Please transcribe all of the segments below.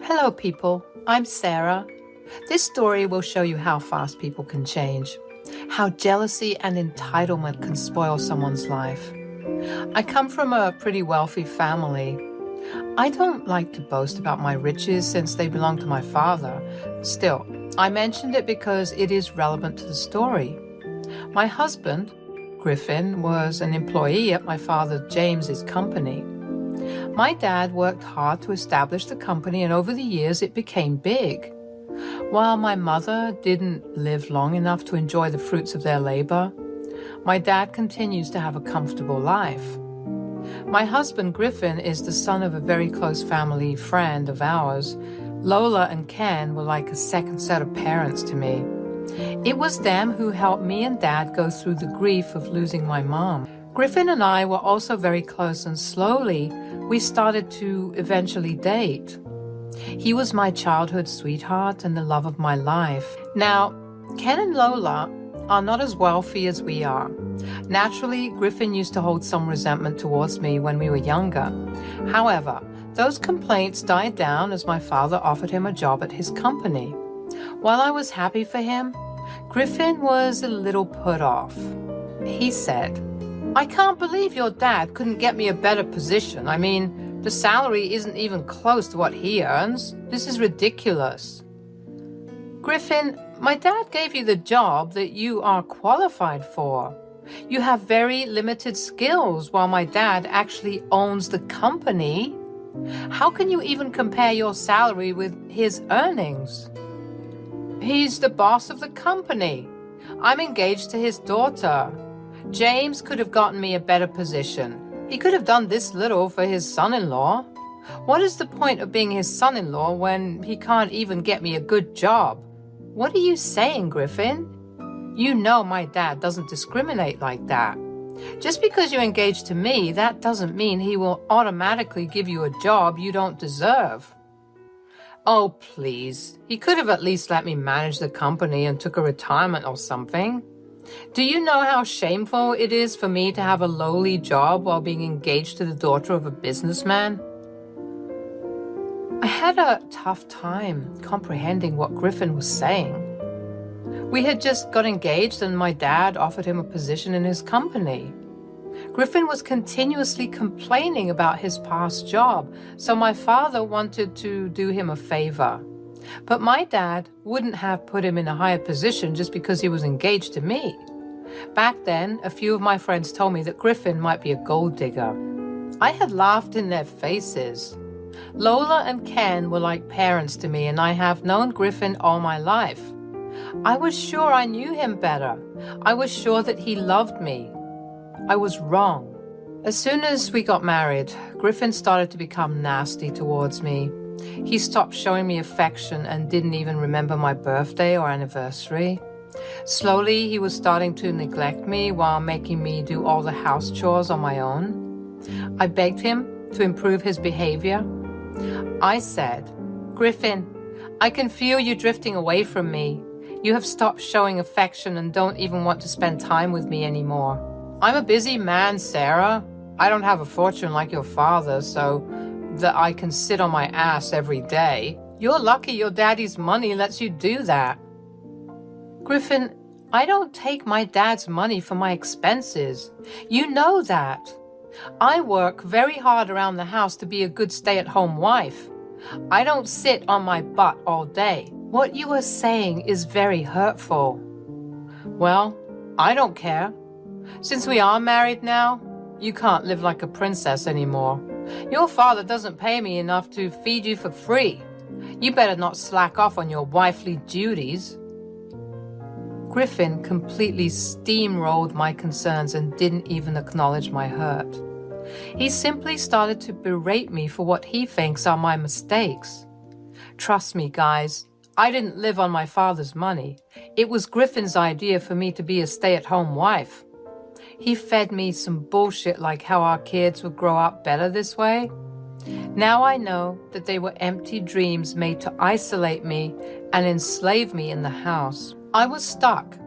Hello people, I'm Sarah. This story will show you how fast people can change, how jealousy and entitlement can spoil someone's life. I come from a pretty wealthy family. I don't like to boast about my riches since they belong to my father. Still, I mentioned it because it is relevant to the story. My husband, Griffin, was an employee at my father James's company. My dad worked hard to establish the company, and over the years it became big. While my mother didn't live long enough to enjoy the fruits of their labor, my dad continues to have a comfortable life. My husband, Griffin, is the son of a very close family friend of ours. Lola and Ken were like a second set of parents to me. It was them who helped me and Dad go through the grief of losing my mom. Griffin and I were also very close, and slowly we started to eventually date. He was my childhood sweetheart and the love of my life. Now, Ken and Lola are not as wealthy as we are. Naturally, Griffin used to hold some resentment towards me when we were younger. However, those complaints died down as my father offered him a job at his company. While I was happy for him, Griffin was a little put off. He said, "I can't believe your dad couldn't get me a better position. I mean, the salary isn't even close to what he earns. This is ridiculous." Griffin, my dad gave you the job that you are qualified for. You have very limited skills while my dad actually owns the company. How can you even compare your salary with his earnings? He's the boss of the company. I'm engaged to his daughter. James could have gotten me a better position. He could have done this little for his son-in-law. What is the point of being his son-in-law when he can't even get me a good job? What are you saying, Griffin? You know my dad doesn't discriminate like that. Just because you're engaged to me, that doesn't mean he will automatically give you a job you don't deserve. Oh, please. He could have at least let me manage the company and took a retirement or something. Do you know how shameful it is for me to have a lowly job while being engaged to the daughter of a businessman? I had a tough time comprehending what Griffin was saying. We had just got engaged and my dad offered him a position in his company. Griffin was continuously complaining about his past job, so my father wanted to do him a favor. But my dad wouldn't have put him in a higher position just because he was engaged to me. Back then, a few of my friends told me that Griffin might be a gold digger. I had laughed in their faces. Lola and Ken were like parents to me, and I have known Griffin all my life. I was sure I knew him better. I was sure that he loved me. I was wrong. As soon as we got married, Griffin started to become nasty towards me. He stopped showing me affection and didn't even remember my birthday or anniversary. Slowly, he was starting to neglect me while making me do all the house chores on my own. I begged him to improve his behavior. I said, "Griffin, I can feel you drifting away from me. You have stopped showing affection and don't even want to spend time with me anymore. I'm a busy man, Sarah. I don't have a fortune like your father, so that I can sit on my ass every day. You're lucky your daddy's money lets you do that." Griffin, I don't take my dad's money for my expenses. You know that. I work very hard around the house to be a good stay-at-home wife. I don't sit on my butt all day. What you are saying is very hurtful. Well, I don't care. Since we are married now, you can't live like a princess anymore. Your father doesn't pay me enough to feed you for free. You better not slack off on your wifely duties. Griffin completely steamrolled my concerns and didn't even acknowledge my hurt. He simply started to berate me for what he thinks are my mistakes. Trust me, guys, I didn't live on my father's money. It was Griffin's idea for me to be a stay-at-home wife. He fed me some bullshit like how our kids would grow up better this way. Now I know that they were empty dreams made to isolate me and enslave me in the house. I was stuck,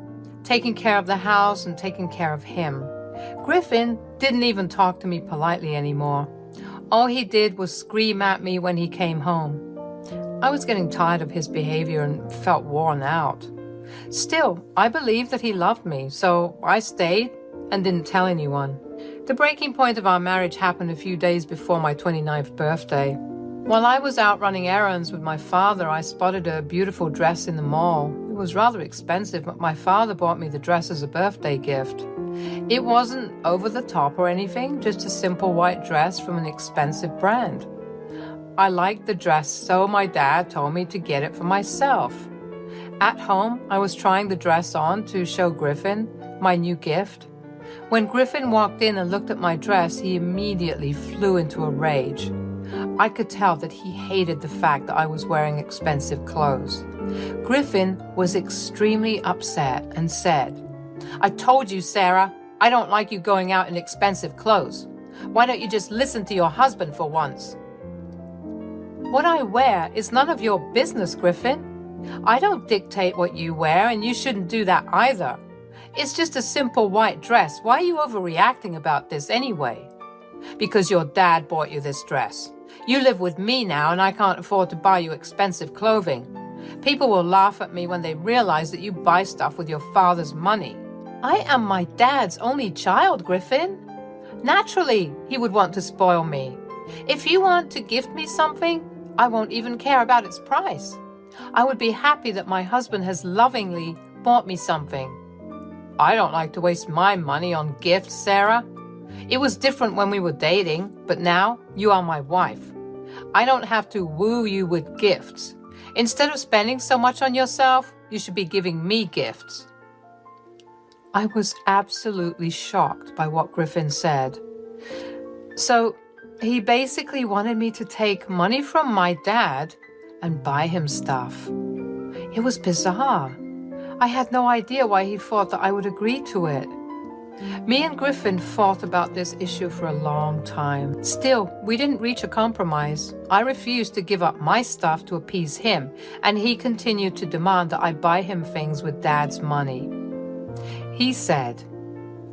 taking care of the house and taking care of him. Griffin didn't even talk to me politely anymore. All he did was scream at me when he came home. I was getting tired of his behavior and felt worn out. Still, I believed that he loved me, so I stayed and didn't tell anyone. The breaking point of our marriage happened a few days before my 29th birthday. While I was out running errands with my father, I spotted a beautiful dress in the mall. It was rather expensive, but my father bought me the dress as a birthday gift. It wasn't over the top or anything, just a simple white dress from an expensive brand. I liked the dress, so my dad told me to get it for myself. At home, I was trying the dress on to show Griffin my new gift. When Griffin walked in and looked at my dress, he immediately flew into a rage. I could tell that he hated the fact that I was wearing expensive clothes. Griffin was extremely upset and said, "I told you, Sarah, I don't like you going out in expensive clothes. Why don't you just listen to your husband for once?" "What I wear is none of your business, Griffin. I don't dictate what you wear, and you shouldn't do that either. It's just a simple white dress. Why are you overreacting about this anyway?" "Because your dad bought you this dress. You live with me now, and I can't afford to buy you expensive clothing. People will laugh at me when they realize that you buy stuff with your father's money." "I am my dad's only child, Griffin. Naturally, he would want to spoil me. If you want to gift me something, I won't even care about its price. I would be happy that my husband has lovingly bought me something." "I don't like to waste my money on gifts, Sarah. It was different when we were dating, but now you are my wife. I don't have to woo you with gifts. Instead of spending so much on yourself, you should be giving me gifts." I was absolutely shocked by what Griffin said. So he basically wanted me to take money from my dad and buy him stuff. It was bizarre. I had no idea why he thought that I would agree to it. Me and Griffin fought about this issue for a long time. Still, we didn't reach a compromise. I refused to give up my stuff to appease him, and he continued to demand that I buy him things with Dad's money. He said,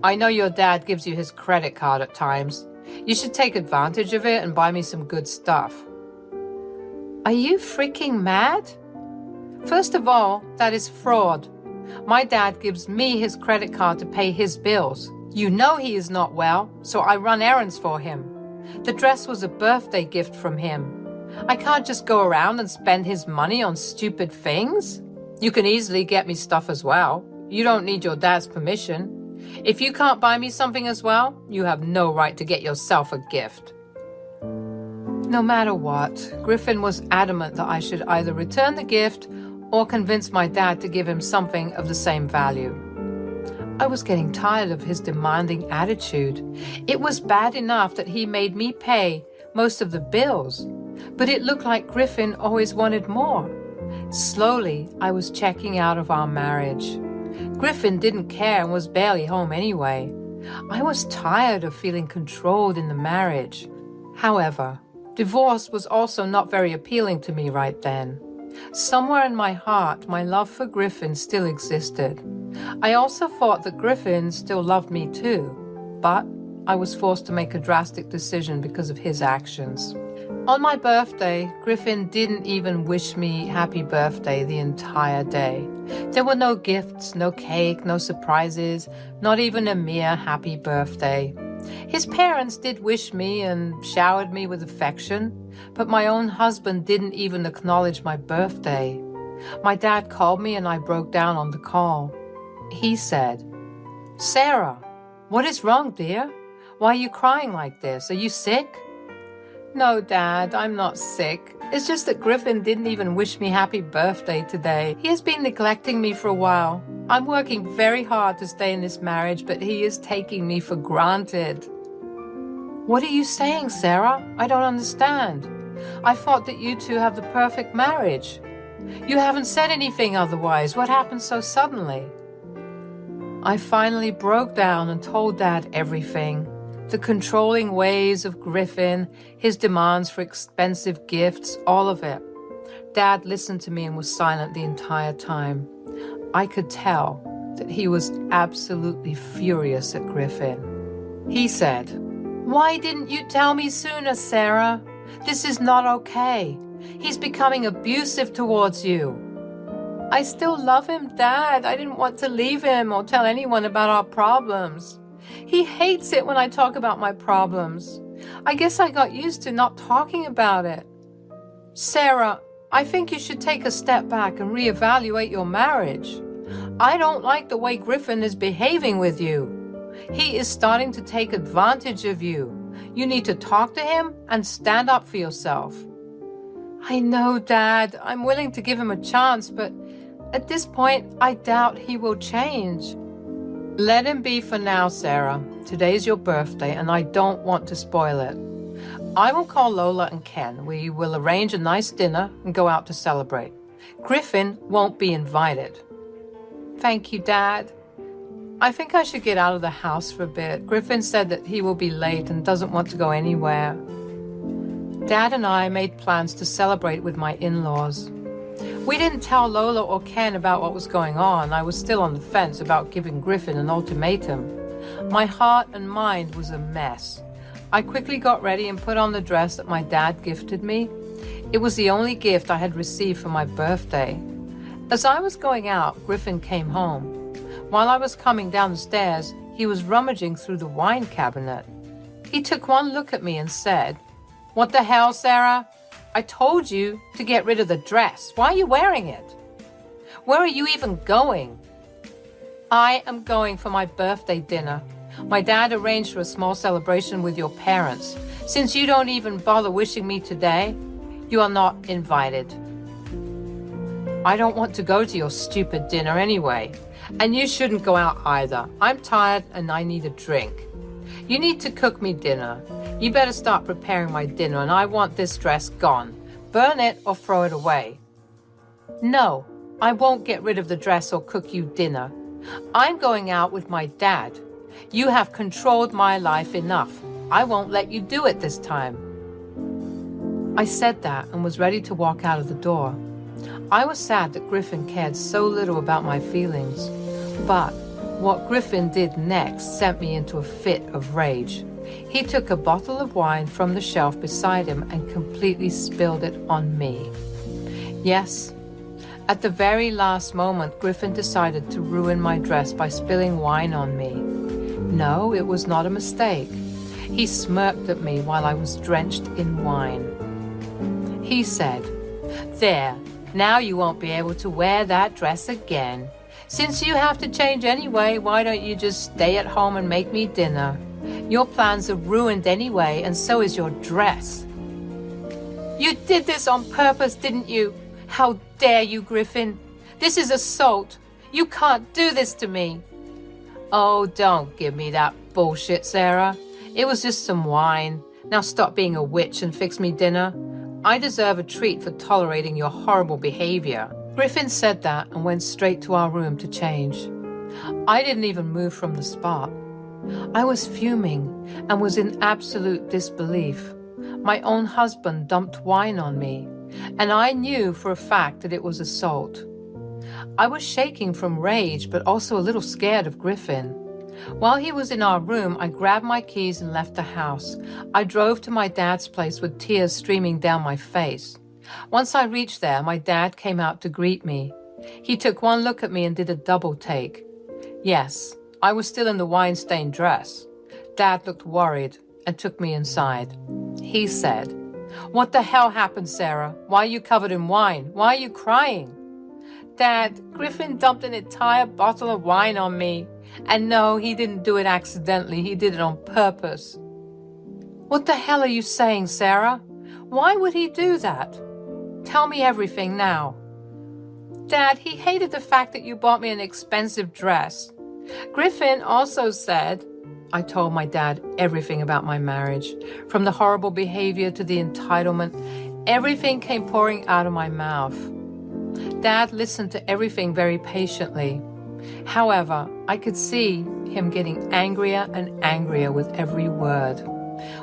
"I know your dad gives you his credit card at times. You should take advantage of it and buy me some good stuff." Are you freaking mad? First of all, that is fraud. My dad gives me his credit card to pay his bills. You know he is not well, so I run errands for him. The dress was a birthday gift from him. I can't just go around and spend his money on stupid things. You can easily get me stuff as well. You don't need your dad's permission. If you can't buy me something as well, you have no right to get yourself a gift. No matter what, Griffin was adamant that I should either return the gift or convince my dad to give him something of the same value. I was getting tired of his demanding attitude. It was bad enough that he made me pay most of the bills, but it looked like Griffin always wanted more. Slowly, I was checking out of our marriage. Griffin didn't care and was barely home anyway. I was tired of feeling controlled in the marriage. However, divorce was also not very appealing to me right then. Somewhere in my heart, my love for Griffin still existed. I also thought that Griffin still loved me too, but I was forced to make a drastic decision because of his actions. On my birthday, Griffin didn't even wish me happy birthday the entire day. There were no gifts, no cake, no surprises, not even a mere happy birthday. His parents did wish me and showered me with affection, but my own husband didn't even acknowledge my birthday. My dad called me and I broke down on the call. He said, "Sarah, what is wrong, dear? Why are you crying like this? Are you sick?" "No, Dad, I'm not sick. It's just that Griffin didn't even wish me happy birthday today. He has been neglecting me for a while. I'm working very hard to stay in this marriage, but he is taking me for granted." "What are you saying, Sarah? I don't understand. I thought that you two have the perfect marriage. You haven't said anything otherwise. What happened so suddenly?" I finally broke down and told Dad everything. The controlling ways of Griffin, his demands for expensive gifts, all of it. Dad listened to me and was silent the entire time. I could tell that he was absolutely furious at Griffin. He said, "Why didn't you tell me sooner, Sarah? This is not okay. He's becoming abusive towards you. I still love him, Dad. I didn't want to leave him or tell anyone about our problems. He hates it when I talk about my problems. I guess I got used to not talking about it. Sarah, I think you should take a step back and reevaluate your marriage. I don't like the way Griffin is behaving with you. He is starting to take advantage of you. You need to talk to him and stand up for yourself. I know, Dad. I'm willing to give him a chance, but at this point, I doubt he will change. Let him be for now, Sarah. Today's your birthday, and I don't want to spoil it. I will call Lola and Ken. We will arrange a nice dinner and go out to celebrate. Griffin won't be invited. Thank you, Dad. I think I should get out of the house for a bit. Griffin said that he will be late and doesn't want to go anywhere. Dad and I made plans to celebrate with my in-laws. We didn't tell Lola or Ken about what was going on. I was still on the fence about giving Griffin an ultimatum. My heart and mind was a mess. I quickly got ready and put on the dress that my dad gifted me. It was the only gift I had received for my birthday. As I was going out, Griffin came home. While I was coming down the stairs, he was rummaging through the wine cabinet. He took one look at me and said, "What the hell, Sarah? I told you to get rid of the dress. Why are you wearing it? Where are you even going?" "I am going for my birthday dinner. My dad arranged for a small celebration with your parents. Since you don't even bother wishing me today, you are not invited." "I don't want to go to your stupid dinner anyway. And you shouldn't go out either. I'm tired and I need a drink. You need to cook me dinner. You better start preparing my dinner, and I want this dress gone. Burn it or throw it away." "No, I won't get rid of the dress or cook you dinner. I'm going out with my dad. You have controlled my life enough. I won't let you do it this time." I said that and was ready to walk out of the door. I was sad that Griffin cared so little about my feelings, but what Griffin did next sent me into a fit of rage. He took a bottle of wine from the shelf beside him and completely spilled it on me. Yes, at the very last moment, Griffin decided to ruin my dress by spilling wine on me. No, it was not a mistake. He smirked at me while I was drenched in wine. He said, "There, now you won't be able to wear that dress again. Since you have to change anyway, why don't you just stay at home and make me dinner? Your plans are ruined anyway, and so is your dress." "You did this on purpose, didn't you? How dare you, Griffin? This is assault. You can't do this to me." "Oh, don't give me that bullshit, Sarah. It was just some wine. Now stop being a witch and fix me dinner. I deserve a treat for tolerating your horrible behavior." Griffin said that and went straight to our room to change. I didn't even move from the spot. I was fuming and was in absolute disbelief. My own husband dumped wine on me, and I knew for a fact that it was assault. I was shaking from rage, but also a little scared of Griffin. While he was in our room, I grabbed my keys and left the house. I drove to my dad's place with tears streaming down my face. Once I reached there, my dad came out to greet me. He took one look at me and did a double take. Yes, I was still in the wine-stained dress. Dad looked worried and took me inside. He said, "What the hell happened, Sarah? Why are you covered in wine? Why are you crying?" "Dad, Griffin dumped an entire bottle of wine on me. And no, he didn't do it accidentally. He did it on purpose." "What the hell are you saying, Sarah? Why would he do that? Tell me everything now." "Dad, he hated the fact that you bought me an expensive dress. Griffin also said—" I told my dad everything about my marriage, from the horrible behavior to the entitlement. Everything came pouring out of my mouth. Dad listened to everything very patiently. However, I could see him getting angrier and angrier with every word.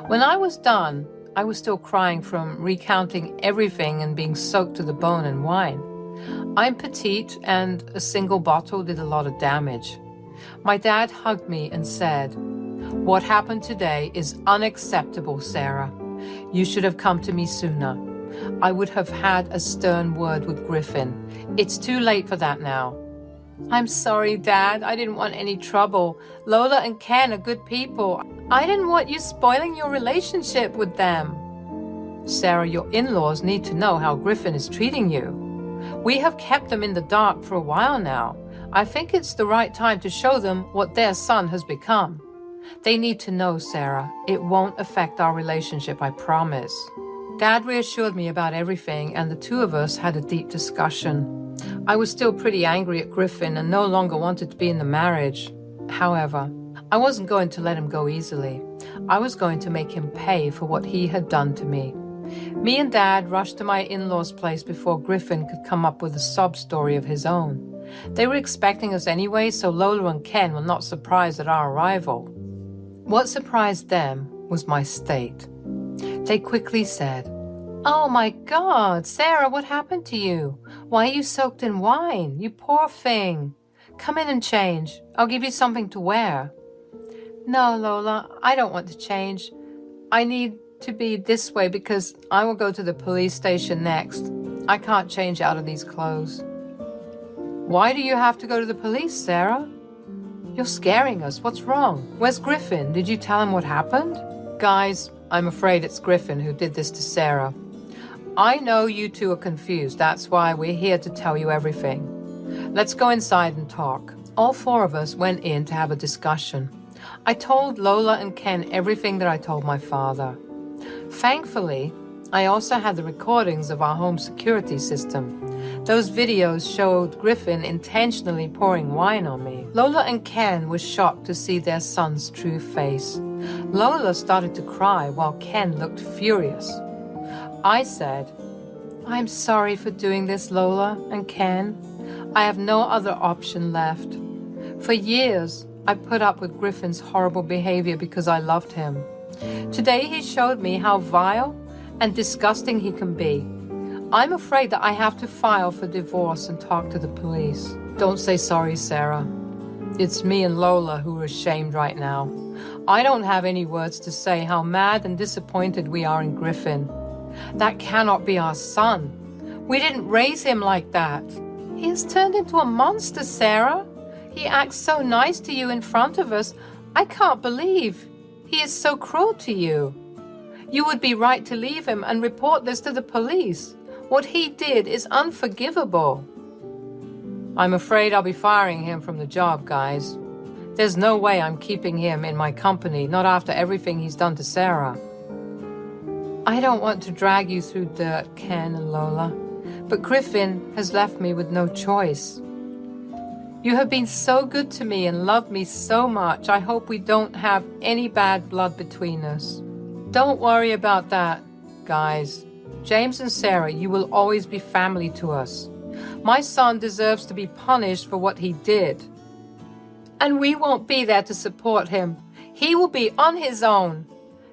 When I was done, I was still crying from recounting everything and being soaked to the bone in wine. I'm petite, and a single bottle did a lot of damage. My dad hugged me and said, "What happened today is unacceptable, Sarah. You should have come to me sooner. I would have had a stern word with Griffin. It's too late for that now. I'm sorry, Dad. I didn't want any trouble. Lola and Ken are good people. I didn't want you spoiling your relationship with them. Sarah, your in-laws need to know how Griffin is treating you. We have kept them in the dark for a while now. I think it's the right time to show them what their son has become. They need to know, Sarah. It won't affect our relationship, I promise. Dad reassured me about everything, and the two of us had a deep discussion. I was still pretty angry at Griffin and no longer wanted to be in the marriage. However, I wasn't going to let him go easily. I was going to make him pay for what he had done to me. Me and Dad rushed to my in-laws' place before Griffin could come up with a sob story of his own. They were expecting us anyway, so Lola and Ken were not surprised at our arrival. What surprised them was my state. They quickly said, "Oh my God, Sarah, what happened to you? Why are you soaked in wine? You poor thing. Come in and change. I'll give you something to wear." "No, Lola, I don't want to change. I need to be this way because I will go to the police station next. I can't change out of these clothes." "Why do you have to go to the police, Sarah?" "You're scaring us. What's wrong? Where's Griffin? Did you tell him what happened?" "Guys, I'm afraid it's Griffin who did this to Sarah. I know you two are confused. That's why we're here to tell you everything. Let's go inside and talk." All four of us went in to have a discussion. I told Lola and Ken everything that I told my father. Thankfully, I also had the recordings of our home security system. Those videos showed Griffin intentionally pouring wine on me. Lola and Ken were shocked to see their son's true face. Lola started to cry while Ken looked furious. I said, "I'm sorry for doing this, Lola and Ken. I have no other option left. For years, I put up with Griffin's horrible behavior because I loved him. Today he showed me how vile and disgusting he can be. I'm afraid that I have to file for divorce and talk to the police." "Don't say sorry, Sarah. It's me and Lola who are ashamed right now. I don't have any words to say how mad and disappointed we are in Griffin. That cannot be our son. We didn't raise him like that. He has turned into a monster, Sarah. He acts so nice to you in front of us. I can't believe he is so cruel to you. You would be right to leave him and report this to the police. What he did is unforgivable." "I'm afraid I'll be firing him from the job, guys. There's no way I'm keeping him in my company, not after everything he's done to Sarah." "I don't want to drag you through dirt, Ken and Lola, but Griffin has left me with no choice. You have been so good to me and loved me so much. I hope we don't have any bad blood between us." "Don't worry about that, guys. James and Sarah, you will always be family to us. My son deserves to be punished for what he did. And we won't be there to support him. He will be on his own.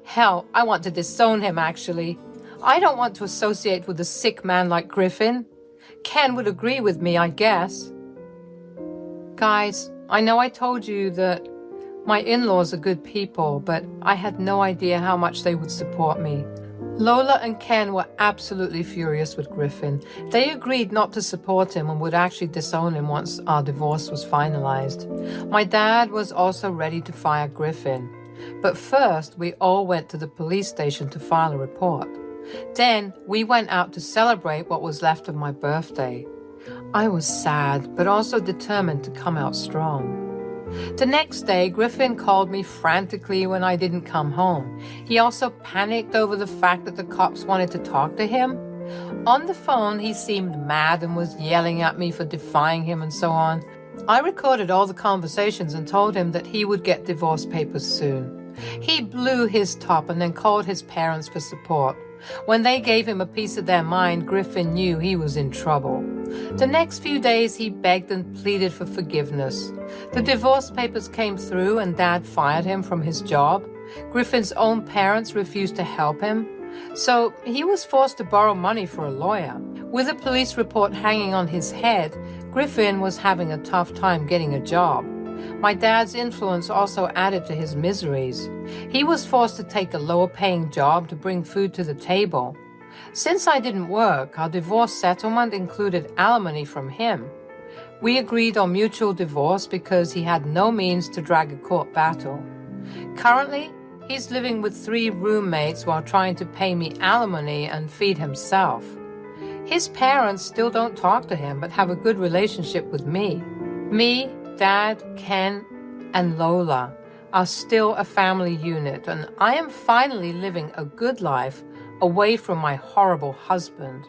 Hell, I want to disown him, actually. I don't want to associate with a sick man like Griffin. Ken would agree with me, I guess." "Guys, I know I told you that my in-laws are good people, but I had no idea how much they would support me." Lola and Ken were absolutely furious with Griffin. They agreed not to support him and would actually disown him once our divorce was finalized. My dad was also ready to fire Griffin. But first, we all went to the police station to file a report. Then, we went out to celebrate what was left of my birthday. I was sad, but also determined to come out strong. The next day, Griffin called me frantically when I didn't come home. He also panicked over the fact that the cops wanted to talk to him. On the phone, he seemed mad and was yelling at me for defying him and so on. I recorded all the conversations and told him that he would get divorce papers soon. He blew his top and then called his parents for support. When they gave him a piece of their mind, Griffin knew he was in trouble. The next few days, he begged and pleaded for forgiveness. The divorce papers came through and Dad fired him from his job. Griffin's own parents refused to help him, so he was forced to borrow money for a lawyer. With a police report hanging on his head, Griffin was having a tough time getting a job. My dad's influence also added to his miseries. He was forced to take a lower-paying job to bring food to the table. Since I didn't work, our divorce settlement included alimony from him. We agreed on mutual divorce because he had no means to drag a court battle. Currently, he's living with 3 roommates while trying to pay me alimony and feed himself. His parents still don't talk to him but have a good relationship with me. Me, Dad, Ken, and Lola are still a family unit, and I am finally living a good life away from my horrible husband.